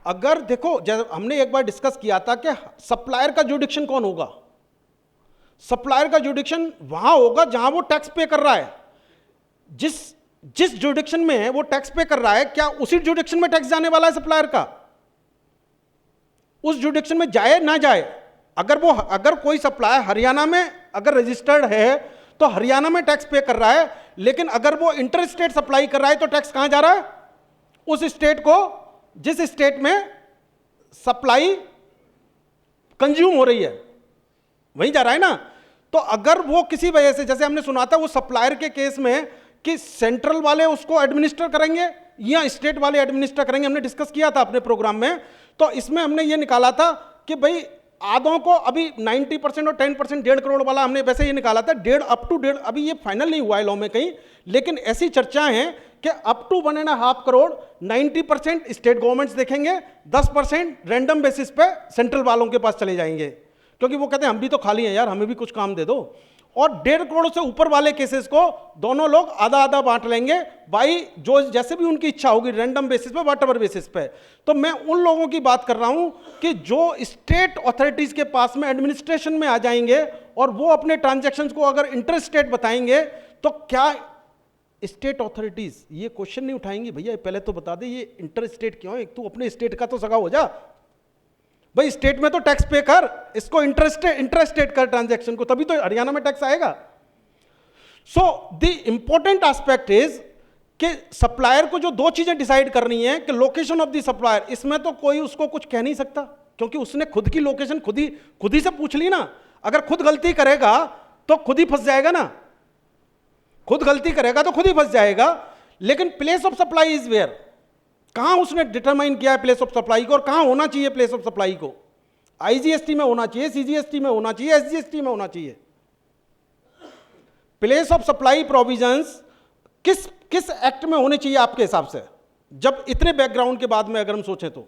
A: अगर देखो, जब हमने एक बार डिस्कस किया था कि सप्लायर का जुडिक्शन कौन होगा, सप्लायर का जुडिक्शन वहां होगा जहां वो टैक्स पे कर रहा है। जिस जुडिक्शन में वो टैक्स पे कर रहा है, क्या उसी जुडिक्शन में टैक्स जाने वाला है सप्लायर का? उस जुडिक्शन में जाए ना जाए, अगर कोई सप्लायर हरियाणा में अगर रजिस्टर्ड है तो हरियाणा में टैक्स पे कर रहा है, लेकिन अगर वो इंटर स्टेट सप्लाई कर रहा है तो टैक्स कहां जा रहा है? उस स्टेट को, जिस स्टेट में सप्लाई कंज्यूम हो रही है वहीं जा रहा है ना। तो अगर वो किसी वजह से, जैसे हमने सुना था वो सप्लायर के केस में कि सेंट्रल वाले उसको एडमिनिस्टर करेंगे या स्टेट वाले एडमिनिस्टर करेंगे, हमने डिस्कस किया था अपने प्रोग्राम में। तो इसमें हमने ये निकाला था कि भाई आधों को अभी 90% और 10%, 1.5 करोड़ वाला हमने वैसे ये निकाला था, 1.5 अप टू 1.5, अभी ये फाइनल नहीं हुआ है लॉ में कहीं, लेकिन ऐसी चर्चाएं हैं कि up to 1.5 crore 90% state governments देखेंगे, 10% रैंडम बेसिस पे सेंट्रल वालों के पास चले जाएंगे, क्योंकि वो कहते हैं हम भी तो खाली हैं यार, हमें भी कुछ काम दे दो। और 1.5 करोड़ से ऊपर वाले केसेस को दोनों लोग आधा आधा बांट लेंगे भाई, जो जैसे भी उनकी इच्छा होगी, रैंडम बेसिस पे, व्हाटएवर बेसिस पे। तो मैं उन लोगों की बात कर रहा हूं कि जो स्टेट अथॉरिटीज के पास में एडमिनिस्ट्रेशन में आ जाएंगे और वो अपने ट्रांजैक्शंस को अगर इंटर स्टेट बताएंगे, तो क्या स्टेट अथॉरिटीज ये क्वेश्चन नहीं उठाएंगी भैया पहले तो बता दे ये इंटर स्टेट क्यों है, एक तू अपने स्टेट का तो सगा हो जा भाई, स्टेट में तो टैक्स पे कर, इसको इंटरस्टेट कर ट्रांजैक्शन को, तभी तो हरियाणा में टैक्स आएगा। So the important aspect is कि सप्लायर को जो 2 चीजें डिसाइड करनी है कि लोकेशन ऑफ द सप्लायर, इसमें तो कोई उसको कुछ कह नहीं सकता, क्योंकि उसने खुद की लोकेशन खुद ही से पूछ ली ना। अगर खुद गलती करेगा तो खुद ही फंस जाएगा ना, खुद गलती करेगा तो खुद ही फंस जाएगा। लेकिन place of supply is where, कहां उसने डिटरमाइन किया है प्लेस ऑफ सप्लाई को, और कहां होना चाहिए प्लेस ऑफ सप्लाई को? आईजीएसटी में होना चाहिए, सीजीएसटी में होना चाहिए, एसजीएसटी में होना चाहिए। प्लेस ऑफ सप्लाई प्रोविजंस किस एक्ट में होने चाहिए आपके हिसाब से, जब इतने बैकग्राउंड के बाद में अगर हम सोचें तो?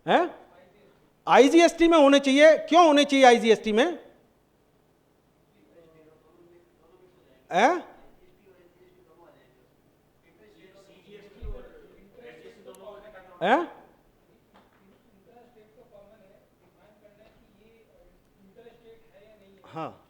A: हैं आईजीएसटी में होने चाहिए, क्यों होने चाहिए आईजीएसटी में? हाँ,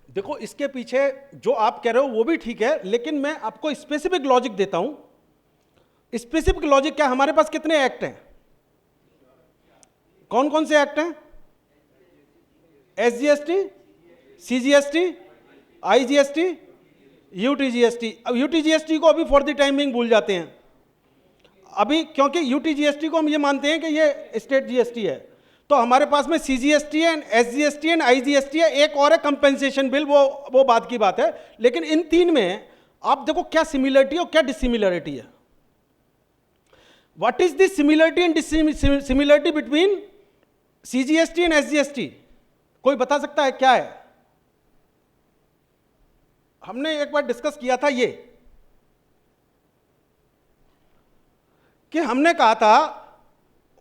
A: देखो इसके पीछे जो आप कह रहे हो वो भी ठीक है, लेकिन मैं आपको स्पेसिफिक लॉजिक देता हूं। स्पेसिफिक लॉजिक क्या? हमारे पास कितने एक्ट हैं? कौन कौन से एक्ट हैं? SGST, CGST, IGST, UTGST. अब यूटीजीएसटी को अभी फॉर द टाइमिंग भूल जाते हैं अभी, क्योंकि यूटीजीएसटी को हम ये मानते हैं कि ये स्टेट जीएसटी है। तो हमारे पास में सीजीएसटी है, एसजीएसटी एंड आईजीएसटी है, एक और है कंपेंसेशन बिल, वो बात की बात है। लेकिन इन तीन में आप देखो क्या सिमिलरिटी और क्या डिसिमिलरिटी है। What is the similarity and dissimilarity between CGST and SGST? कोई बता सकता है क्या है? हमने एक बार डिस्कस किया था ये कि हमने कहा था,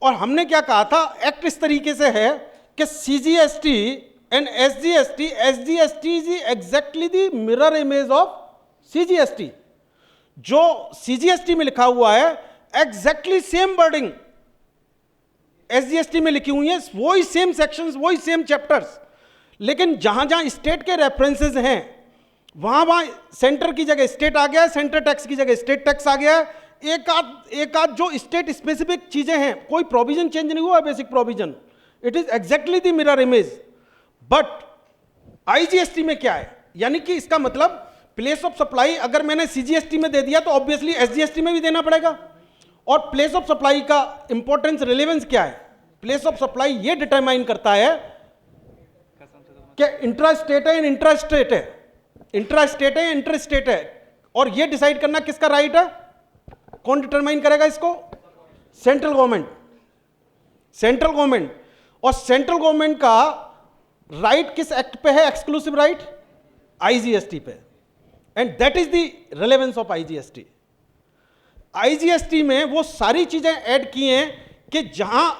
A: और हमने क्या कहा था, एक्ट इस तरीके से है कि CGST and SGST, SGST is exactly the mirror image of CGST. जो सीजीएसटी में लिखा हुआ है एग्जैक्टली सेम वर्डिंग एसजीएसटी में लिखी हुई है, वही सेम सेक्शंस, वही सेम चैप्टर्स, लेकिन जहां जहां स्टेट के रेफरेंसेस हैं वहां वहां सेंटर की जगह स्टेट आ गया है, सेंटर टैक्स की जगह स्टेट टैक्स आ गया है। एक आध जो स्टेट स्पेसिफिक चीजें हैं, कोई प्रोविजन चेंज नहीं हुआ, basic provision, it is exactly the mirror image. But IGST में क्या है? यानी कि इसका मतलब प्लेस ऑफ सप्लाई अगर मैंने सीजीएसटी में दे दिया तो ऑब्वियसली एसजीएसटी में भी देना पड़ेगा। और प्लेस ऑफ सप्लाई का इंपॉर्टेंस, रिलेवेंस क्या है? प्लेस ऑफ सप्लाई ये डिटरमाइन करता है कि इंट्रा स्टेट है या इंट्रा स्टेट है, इंट्रा स्टेट है या इंटर स्टेट है, और ये डिसाइड करना किसका राइट है? कौन डिटरमाइन करेगा इसको? Central government. Central government. और सेंट्रल गवर्नमेंट का राइट किस एक्ट पे है? एक्सक्लूसिव राइट आईजीएसटी पे। And that is the relevance of IGST. IGST में वो सारी चीजें ऐड की हैं कि जहां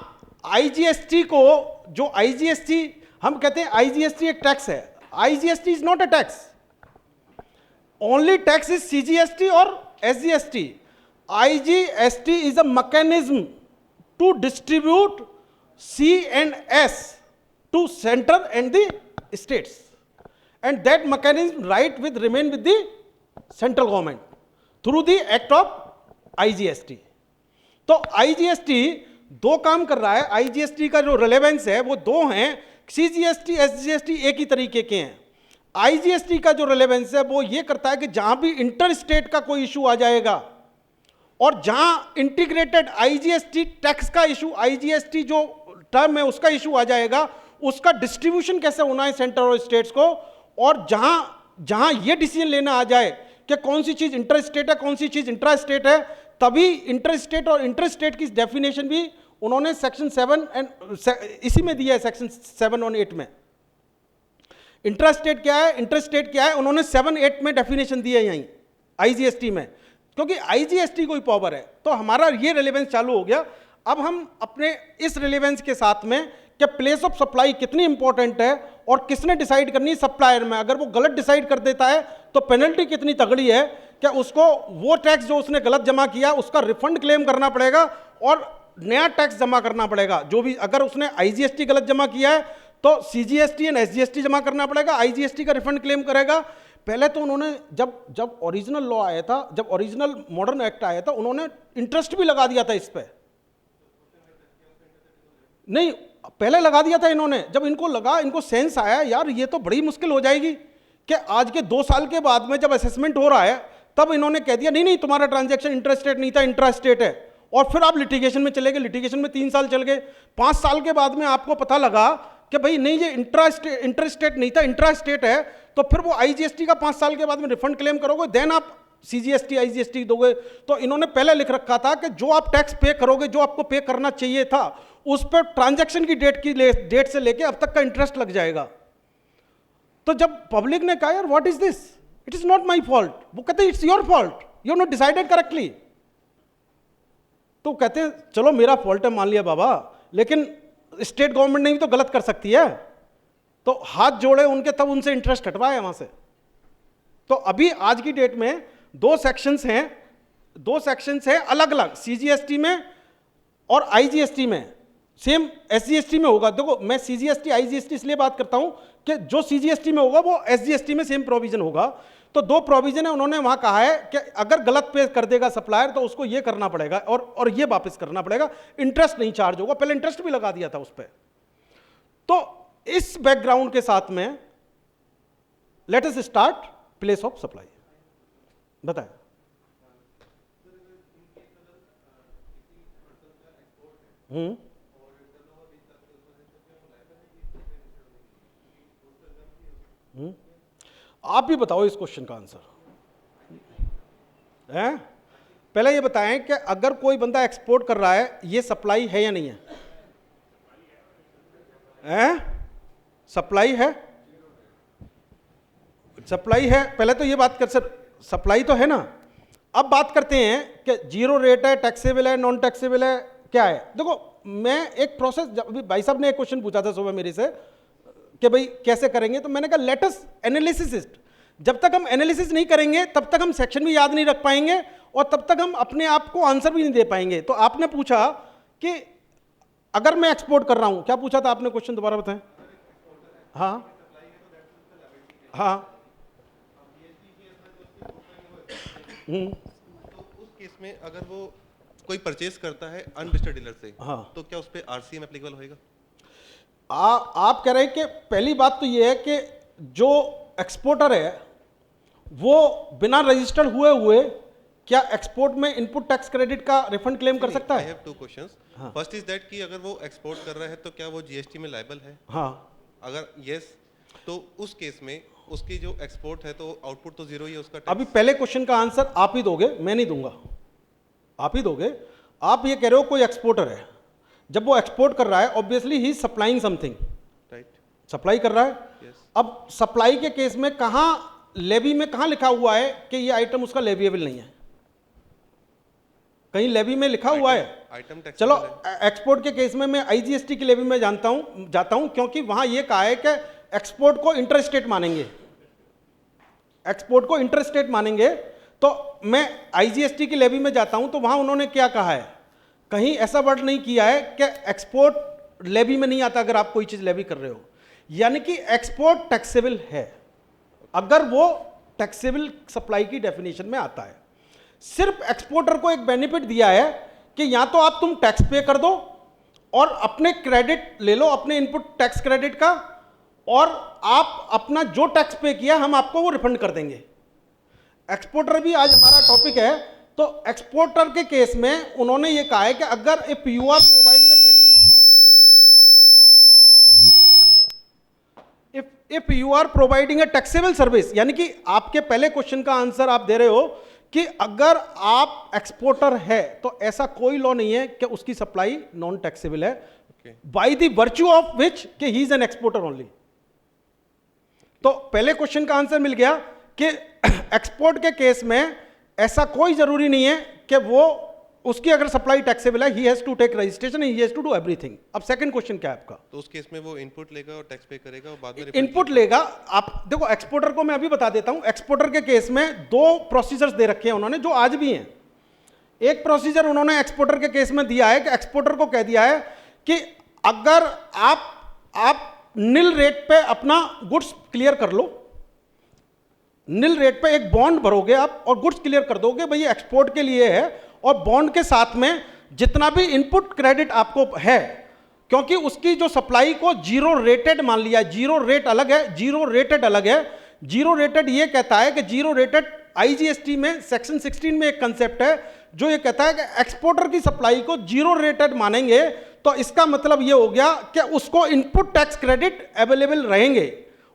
A: आईजीएसटी को, जो आईजीएसटी हम कहते हैं आईजीएसटी एक टैक्स है, IGST is not a tax, only tax is CGST और SGST. IGST is a mechanism to distribute C and S to center and the states, and that mechanism right with remain with the central government through the act of IGST. तो IGST दो काम कर रहा है। IGST का जो relevance है वो दो हैं, CGST, SGST एक ही तरीके के हैं। IGST का जो रिलेवेंस है वो ये करता है कि जहां भी इंटर स्टेट का कोई इशू आ जाएगा और जहां इंटीग्रेटेड आईजीएसटी टैक्स का इशू, आईजीएसटी जो टर्म है उसका इशू आ जाएगा, उसका डिस्ट्रीब्यूशन कैसे होना है सेंटर और स्टेट्स को, और जहां ये डिसीजन लेना आ जाए कि कौन सी चीज इंटर स्टेट है, कौन सी चीज इंट्रा स्टेट है, तभी इंटर स्टेट और इंटर स्टेट की डेफिनेशन भी उन्होंने सेक्शन 7 एंड इसी में दिया है, सेक्शन 7 और 8 में। इंट्रा स्टेट क्या है, इंटर स्टेट क्या है, उन्होंने 7-8 में डेफिनेशन दी है यहीं आईजीएसटी में, क्योंकि आईजीएसटी कोई पावर है। तो हमारा ये रिलेवेंस चालू हो गया। अब हम अपने इस रिलेवेंस के साथ में कि प्लेस ऑफ सप्लाई कितनी इंपॉर्टेंट है और किसने डिसाइड करनी है सप्लायर में, अगर वो गलत डिसाइड कर देता है तो पेनल्टी कितनी तगड़ी है, क्या उसको वो टैक्स जो उसने गलत जमा किया उसका रिफंड क्लेम करना पड़ेगा और नया टैक्स जमा करना पड़ेगा। जो भी अगर उसने आईजीएसटी गलत जमा किया है तो सीजीएसटी एंड एसजीएसटी जमा करना पड़ेगा, आईजीएसटी का रिफंड क्लेम करेगा। पहले तो उन्होंने जब ओरिजिनल लॉ आया था, जब ओरिजिनल मॉडर्न एक्ट आया था, उन्होंने इंटरेस्ट भी लगा दिया था इस पे। नहीं, पहले लगा दिया था इन्होंने। जब इनको लगा, इनको सेंस आया यार ये तो बड़ी मुश्किल हो जाएगी कि आज के 2 साल के बाद में जब असेसमेंट हो रहा है, तब इन्होंने कह दिया नहीं तुम्हारा ट्रांजैक्शन इंटर स्टेट नहीं था, इंट्रा स्टेट है। और फिर आप लिटिगेशन में चले गए, लिटिगेशन में 3 साल चल गए। 5 साल के बाद में आपको पता लगा कि भाई नहीं ये इंटर स्टेट नहीं था, इंट्रा स्टेट है, तो फिर वो आईजीएसटी का 5 साल के बाद में रिफंड क्लेम करोगे, देन आप सीजीएसटी आईजीएसटी दोगे। तो इन्होंने पहले लिख रखा था कि जो आप टैक्स पे करोगे, जो आपको पे करना चाहिए था, उस पर ट्रांजैक्शन की डेट से लेके अब तक का इंटरेस्ट लग जाएगा। तो जब पब्लिक ने कहा यार what is this, it is not my fault, वो कहते हैं it's your fault, you not decided correctly. तो कहते हैं चलो मेरा फॉल्ट है मान लिया बाबा, लेकिन स्टेट गवर्नमेंट नहीं भी तो गलत कर सकती है, तो हाथ जोड़े उनके तब उनसे इंटरेस्ट हटवाए वहां से। तो अभी आज की डेट में दो सेक्शंस हैं अलग अलग, सीजीएसटी में और आईजीएसटी में। सेम एसजीएसटी में होगा। देखो मैं सीजीएसटी आईजीएसटी इसलिए बात करता हूं कि जो सीजीएसटी में होगा वो एसजीएसटी में सेम प्रोविजन होगा। तो दो प्रोविजन है, उन्होंने वहां कहा है कि अगर गलत पे कर देगा सप्लायर तो उसको ये करना पड़ेगा और ये वापस करना पड़ेगा, इंटरेस्ट नहीं चार्ज होगा। पहले इंटरेस्ट भी लगा दिया था उस पर। तो इस बैकग्राउंड के साथ में let us start place of supply. बताएं। आप भी बताओ इस क्वेश्चन का आंसर है। पहले ये बताएं कि अगर कोई बंदा एक्सपोर्ट कर रहा है, ये सप्लाई है या नहीं है? सप्लाई है, सप्लाई है। पहले तो ये बात कर सर, सप्लाई तो है ना। अब बात करते हैं कि जीरो रेट है, टैक्सेबल है, नॉन टैक्सेबल है, क्या है। देखो मैं एक प्रोसेस, अभी भाई साहब ने एक क्वेश्चन पूछा था सुबह मेरे से कि भाई कैसे करेंगे, तो मैंने कहा लेट अस एनालिसिस। जब तक हम एनालिसिस नहीं करेंगे तब तक हम सेक्शन भी याद नहीं रख पाएंगे और तब तक हम अपने आप को आंसर भी नहीं दे पाएंगे। तो आपने पूछा कि अगर मैं एक्सपोर्ट कर रहा हूं, क्या पूछा था आपने? क्वेश्चन दोबारा बताएं। हाँ हाँ
B: तो उस केस में अगर वो कोई परचेज करता है अनरजिस्टर्ड डीलर से,
A: हाँ,
B: तो क्या उस पर आरसीएम एप्लीकेबल होएगा?
A: आप कह रहे हैं कि पहली बात तो ये है कि जो एक्सपोर्टर है वो बिना रजिस्टर्ड हुए क्या एक्सपोर्ट में इनपुट टैक्स क्रेडिट का रिफंड क्लेम कर सकता है?
B: I have two questions. First is that कि अगर वो एक्सपोर्ट कर रहा है तो क्या वो जीएसटी में लायबल है?
A: हाँ,
B: अगर यस तो उस केस में उसकी जो एक्सपोर्ट है तो आउटपुट तो जीरो ही है उसका।
A: अभी पहले क्वेश्चन का आंसर आप ही दोगे, मैं नहीं दूंगा, आप ही दोगे। आप ये कह रहे हो कोई एक्सपोर्टर है, जब वो एक्सपोर्ट कर रहा है obviously he is supplying something,
B: right?
A: Supply कर रहा है।
B: Yes.
A: अब सप्लाई के केस में कहां लेवी में कहां लिखा हुआ है कि ये आइटम उसका लेविएबल नहीं है? कहीं लेवी में लिखा हुआ है?
B: Item tax.
A: चलो एक्सपोर्ट के केस में मैं आईजीएसटी की लेवी में जाता हूं क्योंकि वहां ये कहा है कि एक्सपोर्ट को इंटरस्टेट मानेंगे, एक्सपोर्ट को इंटरस्टेट मानेंगे। तो मैं आईजीएसटी की लेवी में जाता हूं तो वहां उन्होंने क्या कहा है? कहीं ऐसा वर्ड नहीं किया है कि एक्सपोर्ट लेवी में नहीं आता अगर आप कोई चीज लेवी कर रहे हो, यानी कि एक्सपोर्ट टैक्सेबल है अगर वो टैक्सेबल सप्लाई की डेफिनेशन में आता है। सिर्फ एक्सपोर्टर को एक बेनिफिट दिया है कि या तो आप तुम टैक्स पे कर दो और अपने क्रेडिट ले लो, अपने इनपुट टैक्स क्रेडिट का, और आप अपना जो टैक्स पे किया हम आपको वो रिफंड कर देंगे। एक्सपोर्टर भी आज हमारा टॉपिक है। तो एक्सपोर्टर के केस में उन्होंने ये कहा है कि अगर if you are providing if you are providing a taxable service, यानी कि आपके पहले क्वेश्चन का आंसर आप दे रहे हो कि अगर आप एक्सपोर्टर है तो ऐसा कोई लॉ नहीं है कि उसकी सप्लाई नॉन टैक्सेबल है, by the virtue of which कि he is an exporter only. तो पहले क्वेश्चन का आंसर मिल गया कि एक्सपोर्ट के केस में ऐसा कोई जरूरी नहीं है कि वो उसकी अगर सप्लाई टैक्सेबल है, he has to take registration, he has to do everything. अब सेकंड क्वेश्चन क्या है आपका?
B: तो उस केस में वो इनपुट लेगा और टैक्स पे करेगा और बाद में
A: इनपुट लेगा। आप देखो एक्सपोर्टर को मैं अभी बता देता हूं, एक्सपोर्टर के केस में दो प्रोसीजर्स दे रखे हैं उन्होंने जो आज भी हैं। एक प्रोसीजर उन्होंने एक्सपोर्टर के केस में दिया है कि एक्सपोर्टर को कह दिया है कि अगर आप निल रेट पे अपना गुड्स क्लियर कर लो, निल रेट पे एक बॉन्ड भरोगे आप और गुड्स क्लियर कर दोगे, भाई ये एक्सपोर्ट के लिए है, और बॉन्ड के साथ में जितना भी इनपुट क्रेडिट आपको है, क्योंकि उसकी जो सप्लाई को जीरो रेटेड मान लिया, जीरो रेट अलग है, जीरो रेटेड अलग है। जीरो रेटेड ये कहता है कि जीरो रेटेड आईजीएसटी में सेक्शन 16 में एक कंसेप्ट है जो ये कहता है कि एक्सपोर्टर की सप्लाई को जीरो रेटेड मानेंगे तो इसका मतलब ये हो गया कि उसको इनपुट टैक्स क्रेडिट अवेलेबल रहेंगे,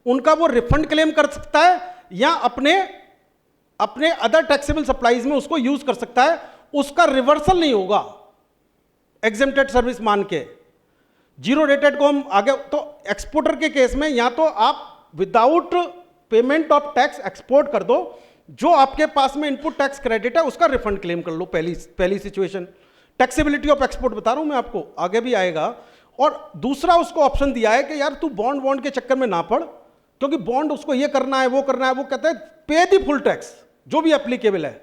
A: उनका वो रिफंड क्लेम कर सकता है या अपने अदर टैक्सेबल सप्लाईज में उसको यूज कर सकता है, उसका रिवर्सल नहीं होगा एग्जेम्प्टेड सर्विस मान के। जीरो रेटेड को हम आगे, तो एक्सपोर्टर के केस में या तो आप without payment of tax export कर दो, जो आपके पास में इनपुट टैक्स क्रेडिट है उसका रिफंड क्लेम कर लो। पहली सिचुएशन टैक्सेबिलिटी ऑफ एक्सपोर्ट बता रहा हूं मैं आपको, आगे भी आएगा। और दूसरा उसको ऑप्शन दिया है कि यार तू बॉन्ड के चक्कर में ना पड़, क्योंकि बॉन्ड उसको ये करना है वो करना है, वो कहते हैं पे द फुल टैक्स जो भी एप्लीकेबल है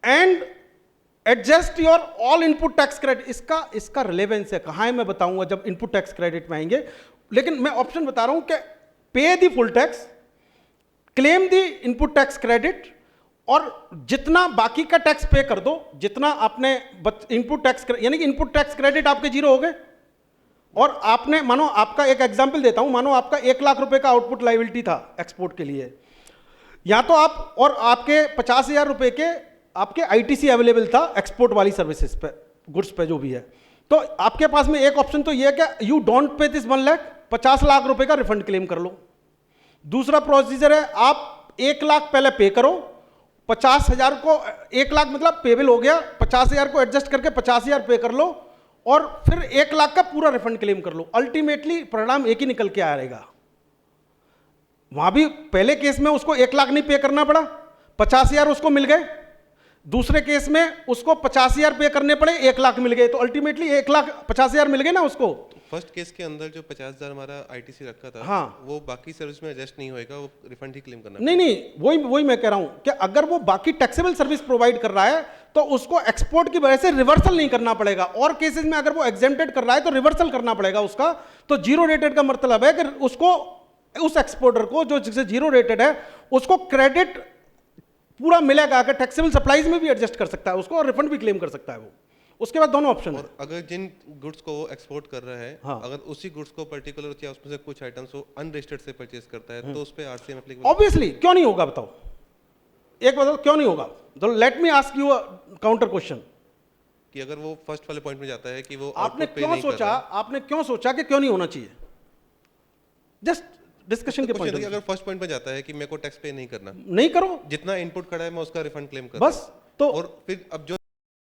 A: and adjust your all input tax credit. इसका रिलेवेंस है कहां है मैं बताऊंगा जब इनपुट टैक्स क्रेडिट में आएंगे, लेकिन मैं ऑप्शन बता रहा हूं कि पे the full tax, claim the input tax credit, और जितना बाकी का टैक्स पे कर दो, जितना आपने इनपुट टैक्स, यानी कि इनपुट टैक्स क्रेडिट आपके जीरो हो गए। और आपने मानो, आपका एक एग्जांपल देता हूं, मानो आपका 1 लाख रुपए का आउटपुट लायबिलिटी था एक्सपोर्ट के लिए, या तो आप, और आपके 50,000 रुपए के आपके आईटीसी अवेलेबल था एक्सपोर्ट वाली सर्विसेज पे, गुड्स पे जो भी है, तो आपके पास में एक ऑप्शन तो ये है कि you don't pay this 1 lakh, 50 lakh रुपए का रिफंड क्लेम कर लो। दूसरा प्रोसीजर है आप 1 लाख पहले पे करो, 50,000 को, 1 लाख मतलब पेबल हो गया, 50,000 को एडजस्ट करके 50,000 पे कर लो, और फिर 1 लाख का पूरा रिफंड क्लेम कर लो। अल्टीमेटली परिणाम एक ही निकल के आएगा। वहां भी पहले केस में उसको 1 लाख नहीं पे करना पड़ा, 50,000 उसको मिल गए। दूसरे केस में उसको 50,000 पे करने पड़े, 1 लाख मिल गए, तो अल्टीमेटली 1,50,000 मिल गए ना उसको।
B: फर्स्ट केस के अंदर जो 50,000 हमारा आईटीसी रखा था,
A: हाँ,
B: वो बाकी सर्विस में एडजस्ट नहीं होएगा, वो रिफंड ही क्लेम करना
A: नहीं, वही मैं कह रहा हूं कि अगर वो बाकी टैक्सेबल सर्विस प्रोवाइड कर रहा है तो उसको एक्सपोर्ट की वजह से रिवर्सल नहीं करना पड़ेगा, और केसेस में अगर वो एग्जेम्प्टेड कर रहा है तो रिवर्सल करना पड़ेगा उसका। तो जीरो रेटेड का मतलब है कि उसको, उस एक्सपोर्टर को जो जिससे जीरो रेटेड है उसको क्रेडिट पूरा मिलेगा, अगर टैक्सेबल सप्लाईज में भी एडजस्ट कर सकता है उसको, और रिफंड भी क्लेम कर सकता है वो। उसके बाद दोनों ऑप्शन है।
B: और अगर जिन गुड्स को वो एक्सपोर्ट कर रहा है,
A: हाँ,
B: अगर उसी गुड्स को पर्टिकुलर या उसमें से कुछ आइटम्स वो अनरजिस्टर्ड से परचेज करता है, तो उस पे आरसीएम एप्लीकेबल।
A: ऑब्वियसली क्यों नहीं होगा बताओ, एक बताओ क्यों नहीं होगा। तो let me ask you counter question,
B: कि अगर वो फर्स्ट वाले पॉइंट में जाता है कि वो
A: आपने
B: output pay
A: क्यों
B: नहीं कर
A: सोचा,
B: रहा है,
A: आपने क्यों सोचा कि क्यों नहीं होना चाहिए? जस्ट डिस्कशन के
B: तो
A: पॉइंट,
B: अगर फर्स्ट पॉइंट में जाता है कि मेरे को टैक्स पे नहीं करना,
A: नहीं करो,
B: जितना इनपुट खड़ा है मैं उसका रिफंड क्लेम कर
A: बस। तो
B: और फिर अब जो